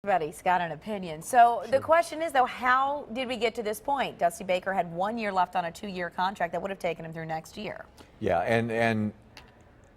Everybody's got an opinion. So the question is, though, how did we get to this point? Dusty Baker had 1 year left on a 2-year contract that would have taken him through next year. Yeah, and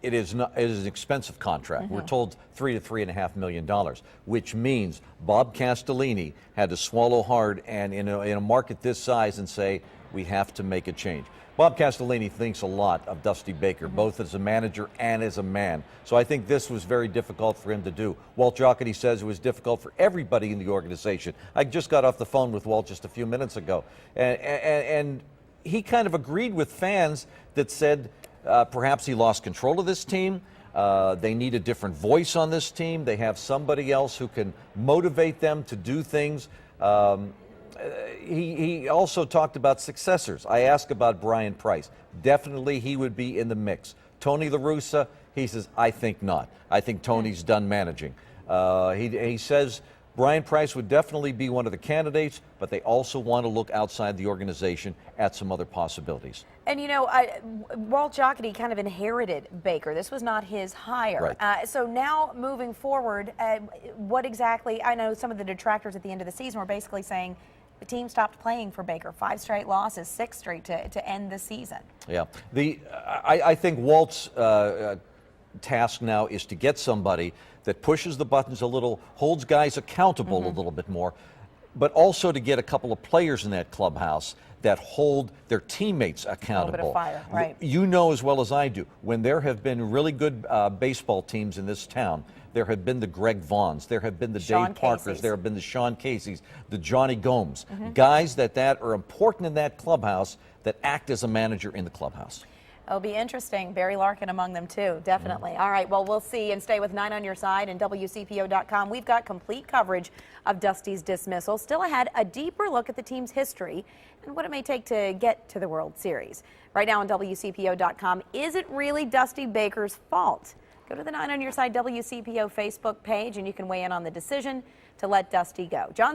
it is an expensive contract. We're told $3 to $3.5 million, which means Bob Castellini had to swallow hard and in a market this size and say, we have to make a change. Bob Castellini thinks a lot of Dusty Baker, both as a manager and as a man. So I think this was very difficult for him to do. Walt Jocketty says it was difficult for everybody in the organization. I just got off the phone with Walt just a few minutes ago, and he kind of agreed with fans that said perhaps he lost control of this team. They need a different voice on this team. They have somebody else who can motivate them to do things. He also talked about successors. I asked about Brian Price. Definitely he would be in the mix. Tony La Russa, he says, I think not. I think Tony's done managing. He says Brian Price would definitely be one of the candidates, but they also want to look outside the organization at some other possibilities. And, you know, Walt Jocketty kind of inherited Baker. This was not his hire. Right. So now moving forward, what exactly, I know some of the detractors at the end of the season were basically saying the team stopped playing for Baker. 5 straight losses, 6 straight to end the season. Yeah. I think Walt's task now is to get somebody that pushes the buttons a little, holds guys accountable a little bit more, but also to get a couple of players in that clubhouse that hold their teammates accountable. A little bit of fire, right. You know as well as I do, when there have been really good baseball teams in this town, there have been the Greg Vaughns, there have been the Dave Parkers, there have been the Sean Caseys, the Johnny Gomes, guys that are important in that clubhouse that act as a manager in the clubhouse. It'll be interesting. Barry Larkin among them, too. Definitely. All right. Well, we'll see and stay with 9 on your side and WCPO.com. We've got complete coverage of Dusty's dismissal. Still ahead, a deeper look at the team's history and what it may take to get to the World Series. Right now on WCPO.com, is it really Dusty Baker's fault? Go to the 9 on your side WCPO Facebook page and you can weigh in on the decision to let Dusty go. John